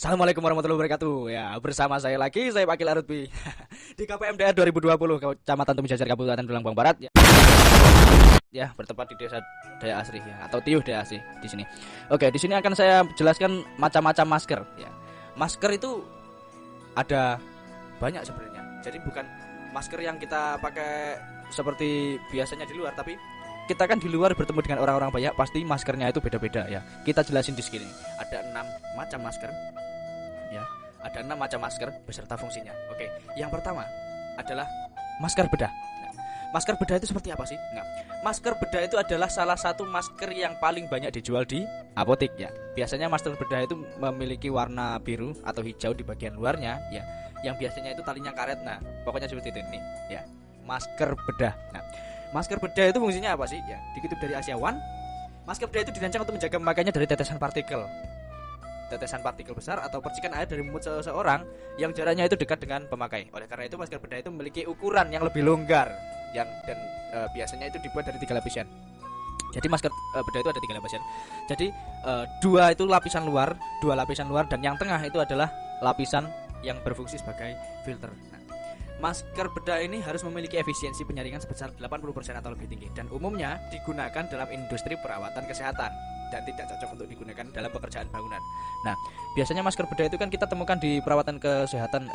Assalamualaikum warahmatullahi wabarakatuh. Ya, bersama saya lagi, saya Pakil Arutbi di KPMDA 2020 Kecamatan Tumijajar Kabupaten Tulang Bang Barat. Ya, bertempat di Desa Daya Asri ya, atau Tiuh Daya Asri di sini. Oke, di sini akan saya jelaskan macam-macam masker ya. Masker itu ada banyak sebenarnya. Jadi bukan masker yang kita pakai seperti biasanya di luar, tapi kita kan di luar bertemu dengan orang-orang banyak, pasti maskernya itu beda-beda ya. Kita jelasin di sini. Ada 6 macam masker. Ya, ada 6 macam masker beserta fungsinya. Oke, yang pertama adalah masker bedah. Nah, masker bedah itu seperti apa sih? Nah, masker bedah itu adalah salah satu masker yang paling banyak dijual di apotek ya. Biasanya masker bedah itu memiliki warna biru atau hijau di bagian luarnya ya. Yang biasanya itu talinya karet. Nah, pokoknya seperti itu nih ya. Masker bedah. Nah, masker bedah itu fungsinya apa sih? Ya, dikutip dari Asia One, masker bedah itu dirancang untuk menjaga pemakaiannya dari tetesan partikel besar atau percikan air dari mulut seseorang yang jaraknya itu dekat dengan pemakai. Oleh karena itu masker bedah itu memiliki ukuran yang lebih longgar biasanya itu dibuat dari 3 lapisan. Jadi masker bedah itu ada 3 lapisan. Jadi dua lapisan luar dan yang tengah itu adalah lapisan yang berfungsi sebagai filter. Nah, masker bedah ini harus memiliki efisiensi penyaringan sebesar 80% atau lebih tinggi dan umumnya digunakan dalam industri perawatan kesehatan dan tidak cocok untuk digunakan dalam pekerjaan bangunan. Nah, biasanya masker bedah itu kan kita temukan di perawatan kesehatan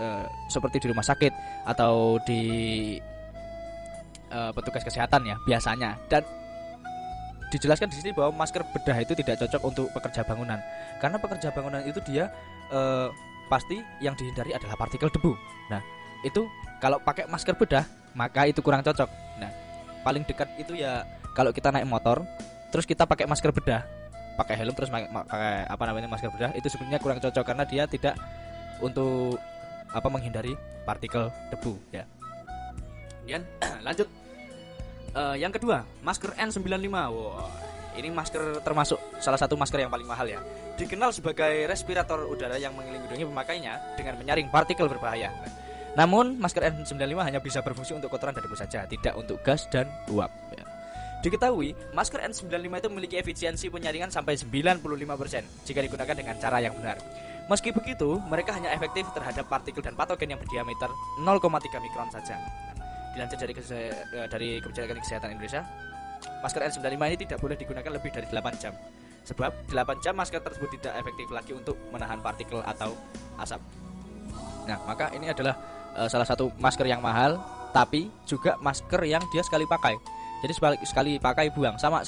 seperti di rumah sakit atau di petugas kesehatan ya biasanya. Dan dijelaskan di sini bahwa masker bedah itu tidak cocok untuk pekerja bangunan karena pekerja bangunan itu dia pasti yang dihindari adalah partikel debu. Nah, itu kalau pakai masker bedah maka itu kurang cocok. Nah, paling dekat itu ya kalau kita naik motor terus kita pakai masker bedah, pakai helm terus pakai masker bedah, itu sebenarnya kurang cocok karena dia tidak untuk menghindari partikel debu ya. Kemudian lanjut yang kedua, masker N95. Wow, ini masker termasuk salah satu masker yang paling mahal ya. Dikenal sebagai respirator udara yang melindungi pemakainya dengan menyaring partikel berbahaya. Namun masker N95 hanya bisa berfungsi untuk kotoran dan debu saja, tidak untuk gas dan uap ya. Diketahui, masker N95 itu memiliki efisiensi penyaringan sampai 95% jika digunakan dengan cara yang benar. Meski begitu, mereka hanya efektif terhadap partikel dan patogen yang berdiameter 0,3 mikron saja. Dilansir dari Kebijakan Kesehatan Indonesia, masker N95 ini tidak boleh digunakan lebih dari 8 jam. Sebab 8 jam masker tersebut tidak efektif lagi untuk menahan partikel atau asap. Nah, maka ini adalah salah satu masker yang mahal, tapi juga masker yang dia sekali pakai. Jadi sekali pakai buang, sama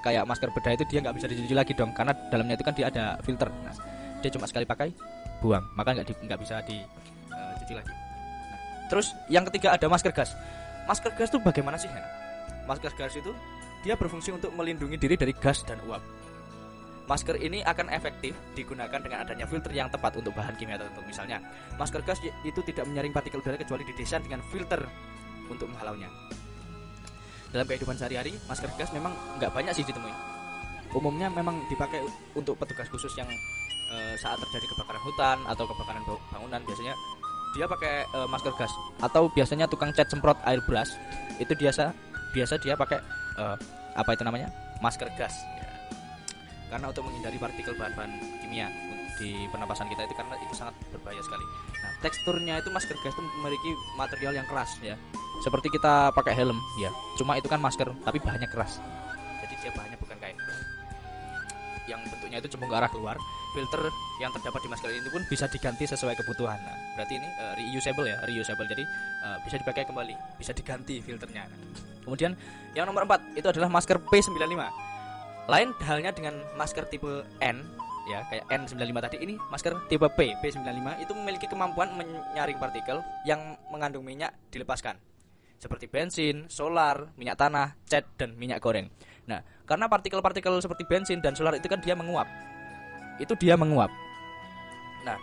kayak masker bedah itu dia nggak bisa dicuci lagi dong, karena dalamnya itu kan dia ada filter. Nah, dia cuma sekali pakai buang, maka nggak bisa dicuci lagi. Nah, terus yang ketiga ada masker gas. Masker gas itu bagaimana sih? Nah, masker gas itu dia berfungsi untuk melindungi diri dari gas dan uap. Masker ini akan efektif digunakan dengan adanya filter yang tepat untuk bahan kimia tertentu. Misalnya, masker gas itu tidak menyaring partikel udara kecuali didesain dengan filter untuk menghalaunya. Dalam kehidupan sehari-hari, masker gas memang nggak banyak sih ditemui. Umumnya memang dipakai untuk petugas khusus yang saat terjadi kebakaran hutan atau kebakaran bangunan, biasanya dia pakai masker gas. Atau biasanya tukang cat semprot air brush itu biasa dia pakai masker gas ya. Karena untuk menghindari partikel bahan-bahan kimia di pernapasan kita itu, karena itu sangat berbahaya sekali. Nah, teksturnya itu masker gas itu memiliki material yang keras ya. Seperti kita pakai helm ya. Cuma itu kan masker tapi bahannya keras. Jadi dia bahannya bukan kain. Yang bentuknya itu cembung ke arah keluar. Filter yang terdapat di masker ini pun bisa diganti sesuai kebutuhan. Nah, berarti ini reusable. Jadi bisa dipakai kembali, bisa diganti filternya. Kemudian yang nomor 4 itu adalah masker P95. Lain halnya dengan masker tipe N ya, kayak N95 tadi, ini masker tipe P95 itu memiliki kemampuan menyaring partikel yang mengandung minyak dilepaskan, seperti bensin, solar, minyak tanah, cat, dan minyak goreng. Nah, karena partikel-partikel seperti bensin dan solar itu kan dia menguap. Nah,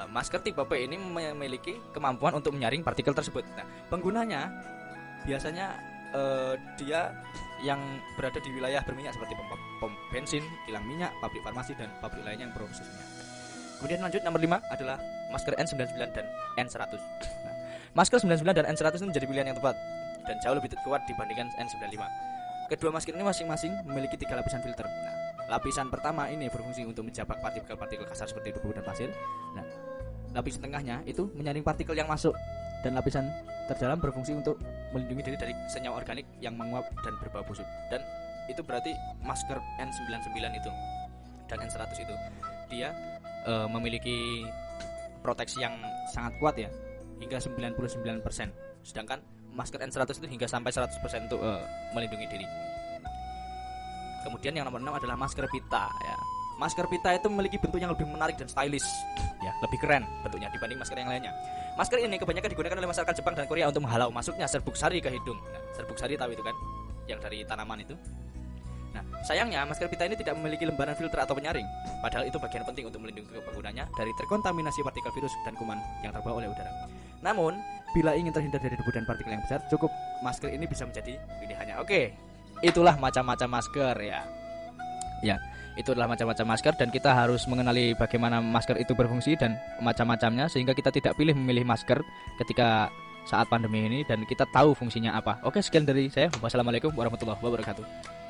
masker tipe P ini memiliki kemampuan untuk menyaring partikel tersebut. Nah, penggunanya biasanya dia yang berada di wilayah berminyak seperti pom bensin, kilang minyak, pabrik farmasi, dan pabrik lainnya yang berproses minyak. Kemudian lanjut nomor 5 adalah masker N99 dan N100. Nah, masker 99 dan N100 itu menjadi pilihan yang tepat dan jauh lebih kuat dibandingkan N95. Kedua masker ini masing-masing memiliki 3 lapisan filter. Nah, lapisan pertama ini berfungsi untuk menjabak partikel-partikel kasar seperti debu dan pasir. Nah, lapisan tengahnya itu menyaring partikel yang masuk, dan lapisan terdalam berfungsi untuk melindungi diri dari senyawa organik yang menguap dan berbau busuk. Dan itu berarti masker N99 itu dan N100 itu dia memiliki proteksi yang sangat kuat ya, hingga 99%. Sedangkan masker N100 itu hingga sampai 100% untuk melindungi diri. Kemudian yang nomor 6 adalah masker pita ya. Masker pita itu memiliki bentuk yang lebih menarik dan stylish ya, lebih keren bentuknya dibanding masker yang lainnya. Masker ini kebanyakan digunakan oleh masyarakat Jepang dan Korea untuk menghalau masuknya serbuk sari ke hidung. Nah, serbuk sari tahu itu kan, yang dari tanaman itu. Nah, sayangnya masker pita ini tidak memiliki lembaran filter atau penyaring. Padahal itu bagian penting untuk melindungi penggunanya dari terkontaminasi partikel virus dan kuman yang terbawa oleh udara. Namun, bila ingin terhindar dari debu dan partikel yang besar, cukup masker ini bisa menjadi pilihannya. Oke, itulah macam-macam masker ya. Ya, itu adalah macam-macam masker, dan kita harus mengenali bagaimana masker itu berfungsi dan macam-macamnya, sehingga kita tidak pilih memilih masker ketika saat pandemi ini, dan kita tahu fungsinya apa. Oke, sekian dari saya. Wassalamualaikum warahmatullahi wabarakatuh.